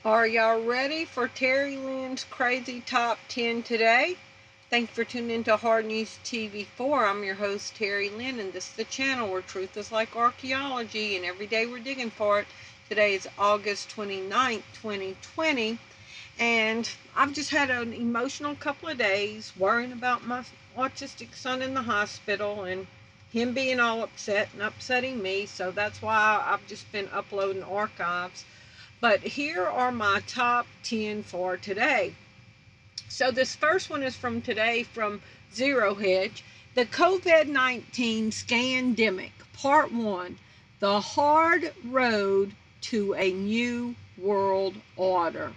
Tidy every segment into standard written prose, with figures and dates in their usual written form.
Are y'all ready for Terri Lynn's crazy top 10 today? Thanks for tuning into HardNews TV4. I'm your host, Terri Lynn, and this is the channel where truth is like archaeology, and every day we're digging for it. Today is August 29th, 2020, and I've just had an emotional couple of days worrying about my autistic son in the hospital and him being all upset and upsetting me, so that's why I've just been uploading archives. But here are my top 10 for today. So this first one is from today from Zero Hedge. The COVID-19 Scamdemic, Part 1. The Hard Road to a New World Order.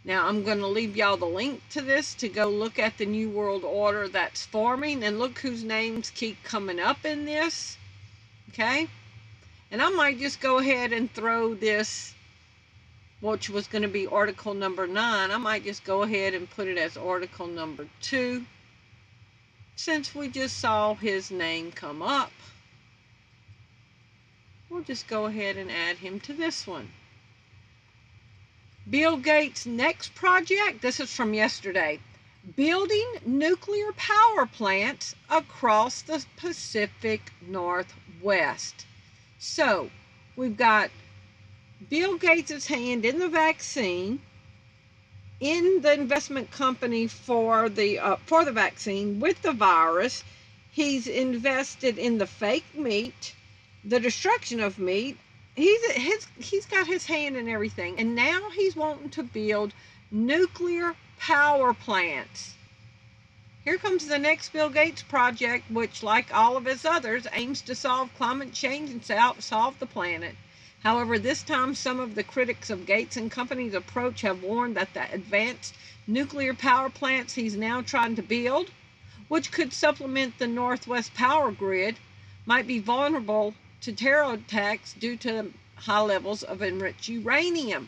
Now I'm going to leave y'all the link to this to go look at the New World Order that's forming. And look whose names keep coming up in this. Okay? And I might just go ahead and throw this, which was going to be article number 9, I might just go ahead and put it as article number 2, since we just saw his name come up. We'll just go ahead and add him to this one. Bill Gates' next project, this is from yesterday, building nuclear power plants across the Pacific Northwest. So, we've got Bill Gates' hand in the vaccine, in the investment company for the vaccine with the virus. He's invested in the fake meat, the destruction of meat. He's got his hand in everything, and now he's wanting to build nuclear power plants. Here comes the next Bill Gates project, which, like all of his others, aims to solve climate change and solve the planet. However, this time some of the critics of Gates and Company's approach have warned that the advanced nuclear power plants he's now trying to build, which could supplement the Northwest power grid, might be vulnerable to terror attacks due to high levels of enriched uranium.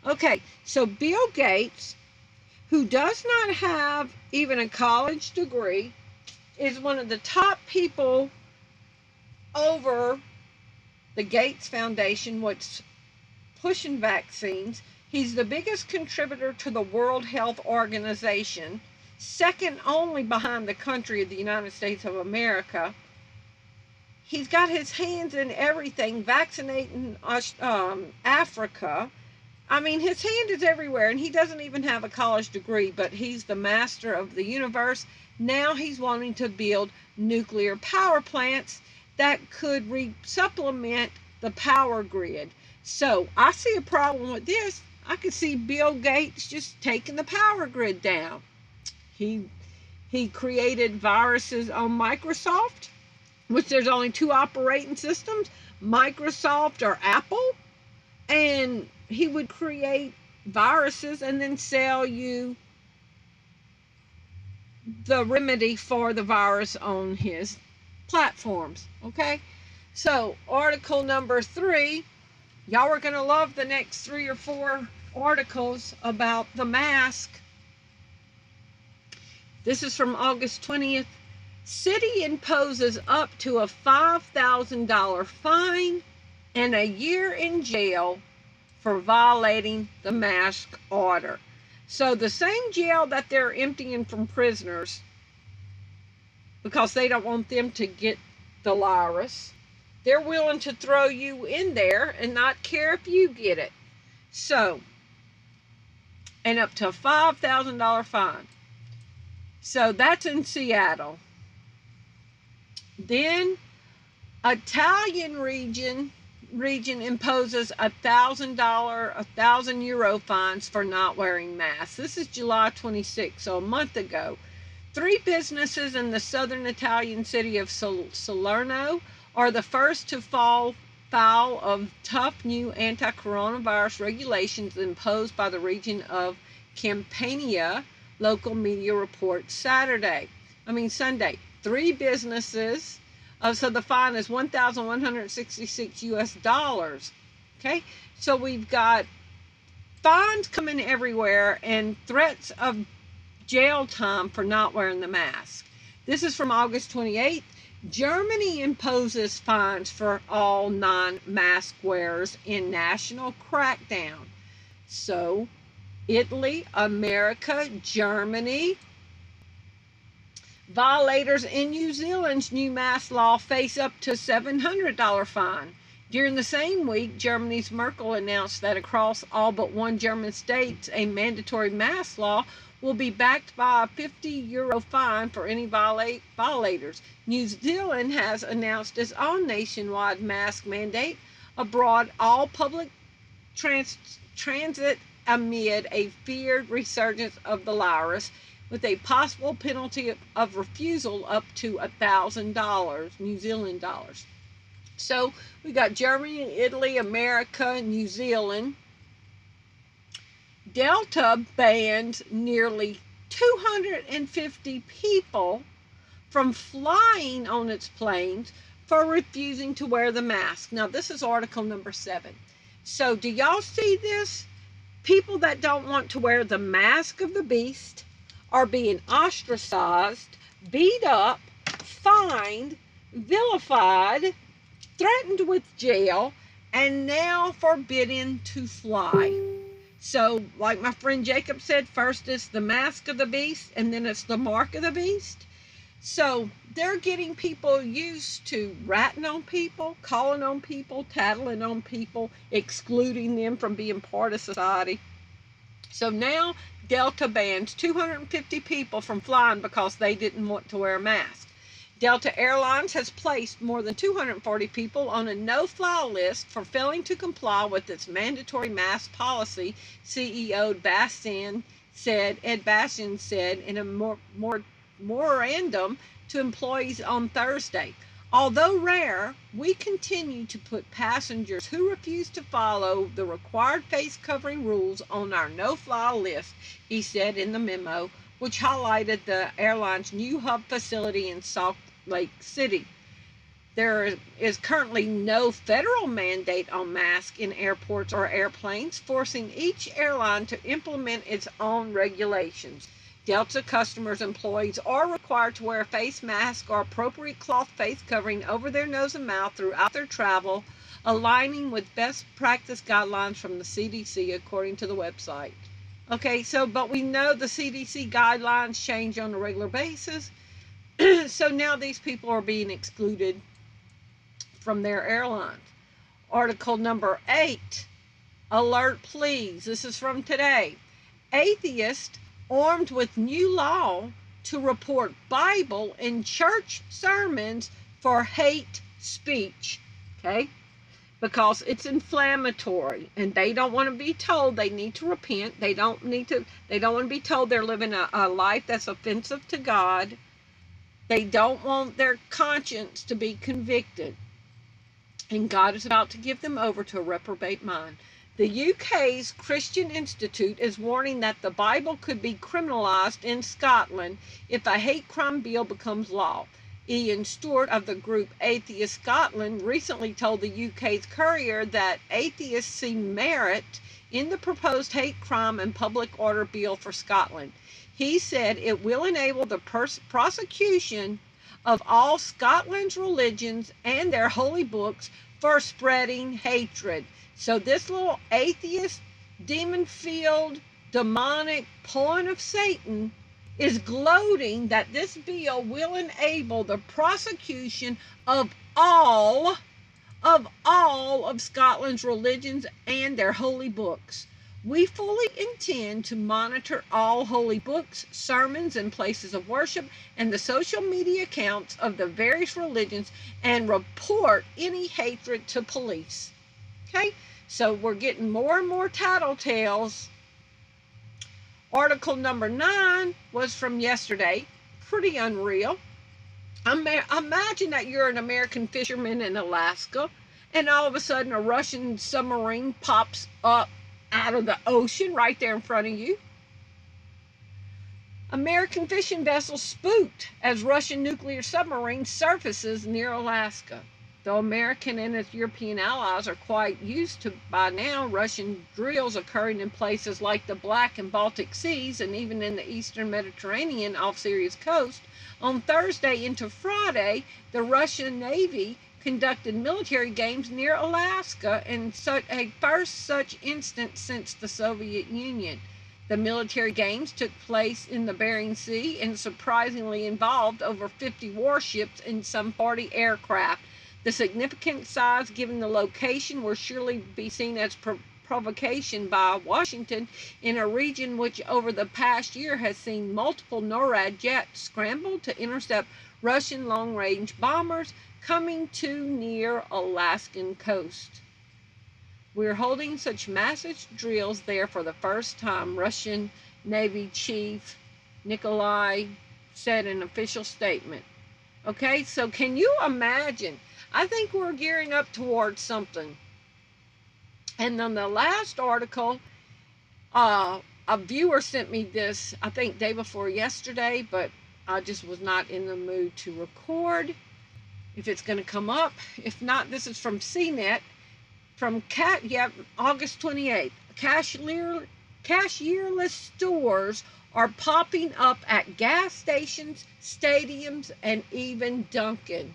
Okay, so Bill Gates, who does not have even a college degree, is one of the top people over the Gates Foundation, which pushing vaccines. He's the biggest contributor to the World Health Organization, second only behind the country of the United States of America. He's got his hands in everything, vaccinating Africa. I mean, his hand is everywhere, and he doesn't even have a college degree, but he's the master of the universe. Now he's wanting to build nuclear power plants that could supplement the power grid. So I see a problem with this. I could see Bill Gates just taking the power grid down. He created viruses on Microsoft, which there's only 2 operating systems, Microsoft or Apple, and he would create viruses and then sell you the remedy for the virus on his platforms. Okay, so article number 3, y'all are going to love the next 3 or 4 articles about the mask. This is from August 20th. City imposes up to a $5,000 fine and a year in jail for violating the mask order. So the same jail that they're emptying from prisoners because they don't want them to get the virus, they're willing to throw you in there and not care if you get it. So, and up to a $5,000 fine. So that's in Seattle. Then Italian region imposes €1,000 fines for not wearing masks. This is July 26th, so a month ago. 3 businesses in the southern Italian city of Salerno are the first to fall foul of tough new anti-coronavirus regulations imposed by the region of Campania, local media reports Sunday. 3 businesses, so the fine is $1,166. Okay, so we've got fines coming everywhere and threats of jail time for not wearing the mask. This is from August 28th. Germany imposes fines for all non-mask wearers in national crackdown. So, Italy, America, Germany. Violators in New Zealand's new mask law face up to $700 fine. During the same week, Germany's Merkel announced that across all but one German state, a mandatory mask law will be backed by a €50 fine for any violators. New Zealand has announced its own nationwide mask mandate abroad all public transit amid a feared resurgence of the virus, with a possible penalty of refusal up to $1,000 New Zealand dollars. So we got Germany, Italy, America, New Zealand. Delta banned nearly 250 people from flying on its planes for refusing to wear the mask. Now, this is article number 7. So do y'all see this? People that don't want to wear the mask of the beast are being ostracized, beat up, fined, vilified, threatened with jail, and now forbidden to fly. So, like my friend Jacob said, first it's the mask of the beast, and then it's the mark of the beast. So, they're getting people used to ratting on people, calling on people, tattling on people, excluding them from being part of society. So now Delta bans 250 people from flying because they didn't want to wear a mask. Delta Airlines has placed more than 240 people on a no-fly list for failing to comply with its mandatory mask policy, CEO Ed Bastian said in a memorandum to employees on Thursday. Although rare, we continue to put passengers who refuse to follow the required face covering rules on our no-fly list, he said in the memo, which highlighted the airline's new hub facility in Salt Lake City. There is currently no federal mandate on masks in airports or airplanes, forcing each airline to implement its own regulations. Delta customers' employees are required to wear a face mask or appropriate cloth face covering over their nose and mouth throughout their travel, aligning with best practice guidelines from the CDC, according to the website. Okay, so, but we know the CDC guidelines change on a regular basis, so now these people are being excluded from their airlines. Article number 8, alert please, this is from today. Atheist armed with new law to report Bible in church sermons for hate speech, okay? Because it's inflammatory and they don't want to be told they need to repent. They don't want to be told they're living a life that's offensive to God. They don't want their conscience to be convicted. And God is about to give them over to a reprobate mind. The UK's Christian Institute is warning that the Bible could be criminalised in Scotland if a hate crime bill becomes law. Ian Stewart of the group Atheist Scotland recently told the UK's Courier that atheists see merit in the proposed hate crime and public order bill for Scotland. He said it will enable the prosecution of all Scotland's religions and their holy books for spreading hatred. So this little atheist, demon-filled, demonic pawn of Satan is gloating that this bill will enable the prosecution of all of Scotland's religions and their holy books. We fully intend to monitor all holy books, sermons, and places of worship, and the social media accounts of the various religions, and report any hatred to police. Okay, so we're getting more and more tattletales. Article number 9 was from yesterday. Pretty unreal. Imagine that you're an American fisherman in Alaska, and all of a sudden a Russian submarine pops up out of the ocean right there in front of you. American fishing vessel spooked as Russian nuclear submarine surfaces near Alaska. Though American and its European allies are quite used to, by now, Russian drills occurring in places like the Black and Baltic Seas and even in the eastern Mediterranean off Syria's coast, on Thursday into Friday, the Russian Navy conducted military games near Alaska, and a first such instance since the Soviet Union. The military games took place in the Bering Sea and surprisingly involved over 50 warships and some 40 aircraft. The significant size given the location will surely be seen as provocation by Washington in a region which over the past year has seen multiple NORAD jets scramble to intercept Russian long-range bombers coming too near Alaskan coast. We're holding such massive drills there for the first time, Russian Navy Chief Nikolai said in an official statement. Okay, so can you imagine? I think we're gearing up towards something. And then the last article, a viewer sent me this, I think day before yesterday, but I just was not in the mood to record. If it's going to come up. If not, this is from CNET. From August 28th. Cashierless stores are popping up at gas stations, stadiums, and even Dunkin.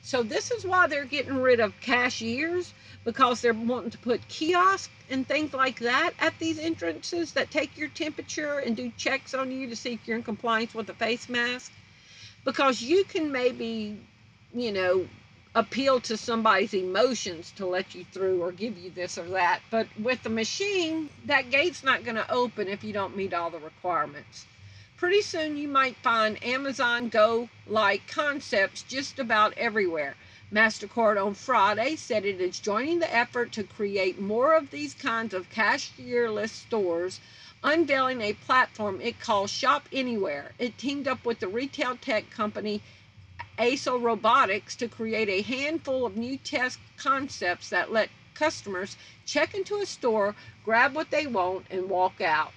So this is why they're getting rid of cashiers, because they're wanting to put kiosks and things like that at these entrances that take your temperature and do checks on you to see if you're in compliance with the face mask. Because you can maybe, appeal to somebody's emotions to let you through or give you this or that. But with the machine, that gate's not going to open if you don't meet all the requirements. Pretty soon you might find Amazon Go-like concepts just about everywhere. MasterCard on Friday said it is joining the effort to create more of these kinds of cashierless stores, unveiling a platform it calls Shop Anywhere. It teamed up with the retail tech company ASO Robotics to create a handful of new test concepts that let customers check into a store, grab what they want, and walk out.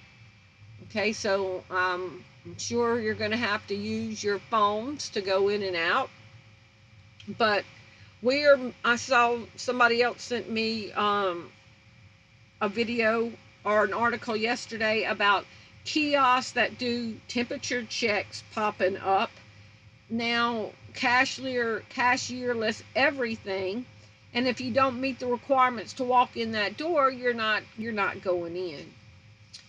Okay, so I'm sure you're going to have to use your phones to go in and out. But I saw somebody else sent me a video or an article yesterday about kiosks that do temperature checks popping up. Now, cashierless everything, and if you don't meet the requirements to walk in that door, you're not going in.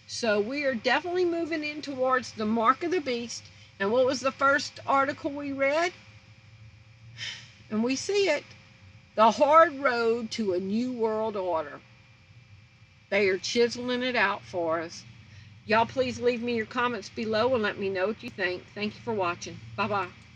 So we are definitely moving in towards the mark of the beast. And what was the first article we read? And we see it. The hard road to a new world order. They are chiseling it out for us. Y'all please leave me your comments below and let me know what you think. Thank you for watching. Bye-bye.